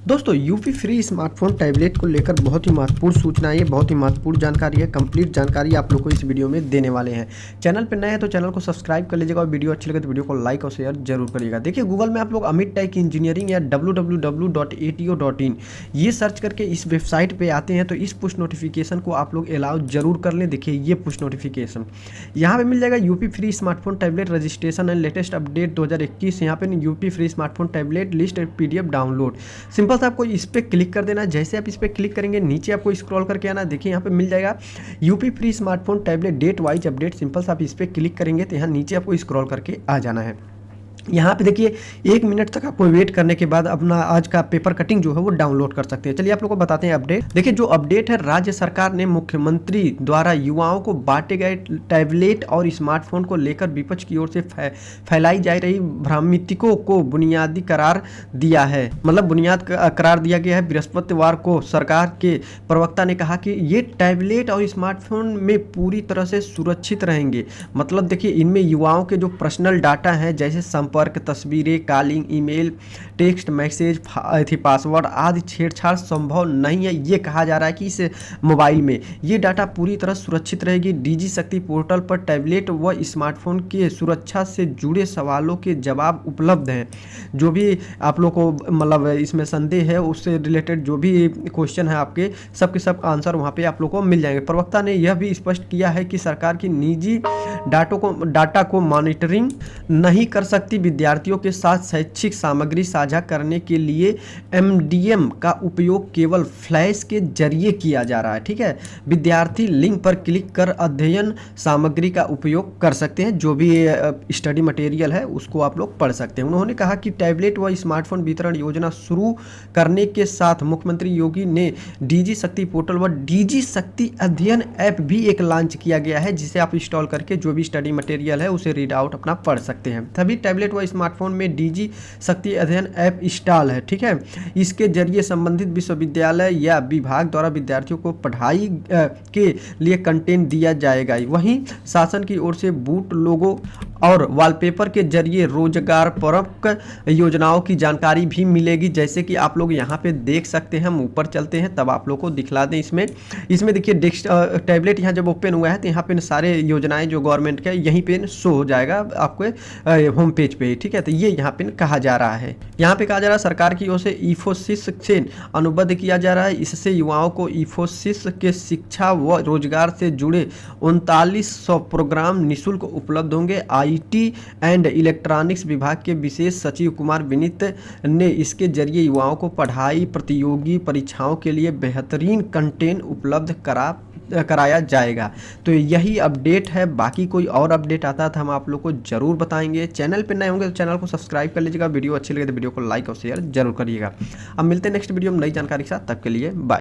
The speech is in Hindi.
दोस्तों यूपी फ्री स्मार्टफोन टैबलेट को लेकर बहुत ही महत्वपूर्ण सूचना है, बहुत ही महत्वपूर्ण जानकारी है। कंप्लीट जानकारी आप लोग को इस वीडियो में देने वाले हैं। चैनल पर नए हैं तो चैनल को सब्सक्राइब कर लीजिएगा और वीडियो अच्छी लगे तो वीडियो को लाइक और शेयर जरूर करिएगा। देखिए गूगल में आप लोग अमित टेक इंजीनियरिंग या www.ato.in ये सर्च करके इस वेबसाइट पर आते हैं तो इस पुश नोटिफिकेशन को आप लोग अलाउ जरूर कर लें। देखिए ये पुश नोटिफिकेशन यहाँ पे मिल जाएगा, UP free smartphone tablet registration and latest update 2021। यहाँ पे UP free smartphone tablet list PDF download. Simple से आपको इस पर क्लिक कर देना। जैसे आप इस पर क्लिक करेंगे नीचे आपको स्क्रॉल करके आना। देखिए यहाँ पे मिल जाएगा UP free smartphone tablet date wise update. Simple से आप इस पर क्लिक करेंगे तो यहाँ नीचे आपको स्क्रॉल करके आ जाना है। यहाँ पे देखिए 1 मिनट तक आपको वेट करने के बाद अपना आज का पेपर कटिंग जो है वो डाउनलोड कर सकते हैं। चलिए आप लोगों को बताते हैं अपडेट। देखिए जो अपडेट है, राज्य सरकार ने मुख्यमंत्री द्वारा युवाओं को बांटे गए टैबलेट और स्मार्टफोन को लेकर विपक्ष की ओर से फैलाई जा रही भ्रांतियों को बुनियादी करार दिया है, मतलब बुनियाद करार दिया गया है। बृहस्पतिवार को सरकार के प्रवक्ता ने कहा कि ये टैबलेट और स्मार्टफोन में पूरी तरह से सुरक्षित रहेंगे। मतलब देखिए इनमें युवाओं के जो पर्सनल डाटा हैं जैसे संपर्क, तस्वीरें, calling, email, text message, password आदि छेड़छाड़ संभव नहीं है। ये कहा जा रहा है कि इस मोबाइल में ये डाटा पूरी तरह सुरक्षित रहेगी। डीजी शक्ति पोर्टल पर टैबलेट व स्मार्टफोन के सुरक्षा से जुड़े सवालों के जवाब उपलब्ध हैं। जो भी आप लोग को मतलब इसमें संदेह है उससे रिलेटेड जो भी क्वेश्चन है आपके सब के सब आंसर वहाँ पे आप लोग को मिल जाएंगे। प्रवक्ता ने यह भी स्पष्ट किया है कि सरकार की निजी डाटा को मॉनिटरिंग नहीं कर सकती। विद्यार्थियों के साथ शैक्षिक सामग्री साझा करने के लिए MDM का उपयोग केवल फ्लैश के जरिए किया जा रहा है। ठीक है, विद्यार्थी लिंक पर क्लिक कर अध्ययन सामग्री का उपयोग कर सकते हैं। जो भी स्टडी मटेरियल है उसको आप लोग पढ़ सकते हैं। उन्होंने कहा कि टैबलेट व स्मार्टफोन वितरण योजना शुरू करने के साथ मुख्यमंत्री योगी ने डीजी शक्ति पोर्टल व डीजी शक्ति अध्ययन ऐप भी एक लॉन्च किया गया है, जिसे आप इंस्टॉल करके जो भी स्टडी मटेरियल है उसे रीड आउट अपना पढ़ सकते हैं। सभी टैबलेट व स्मार्टफोन में डीजी शक्ति अध्ययन ऐप इंस्टॉल है। ठीक है, इसके जरिए संबंधित विश्वविद्यालय या विभाग द्वारा विद्यार्थियों को पढ़ाई के लिए कंटेंट दिया जाएगा। वहीं शासन की ओर से बूट लोगो और वॉलपेपर के जरिए रोजगारपरक योजनाओं की जानकारी भी मिलेगी, जैसे कि आप लोग यहाँ पे देख सकते हैं। हम ऊपर चलते हैं तब आप लोग को दिखला दें। इसमें देखिए टैबलेट यहाँ जब ओपन हुआ है तो यहाँ पे सारे योजनाएं जो गवर्नमेंट के यहीं पे शो हो जाएगा आपके होम पेज पे। ठीक है, तो ये यहाँ पे कहा जा रहा है, यहाँ पे कहा जा रहा है सरकार की ओर से इन्फोसिस से अनुबंध किया जा रहा है। इससे युवाओं को इन्फोसिस के शिक्षा व रोजगार से जुड़े 3900 प्रोग्राम निःशुल्क उपलब्ध होंगे। IT एंड इलेक्ट्रॉनिक्स विभाग के विशेष सचिव कुमार विनीत ने इसके जरिए युवाओं को पढ़ाई प्रतियोगी परीक्षाओं के लिए बेहतरीन कंटेंट उपलब्ध कराया जाएगा। तो यही अपडेट है। बाकी कोई और अपडेट आता था हम आप लोग को जरूर बताएंगे। चैनल पे नए होंगे तो चैनल को सब्सक्राइब कर लीजिएगा। वीडियो अच्छी लगे तो वीडियो को लाइक और शेयर जरूर करिएगा। अब मिलते हैं नेक्स्ट वीडियो में नई जानकारी के साथ, तब के लिए बाय।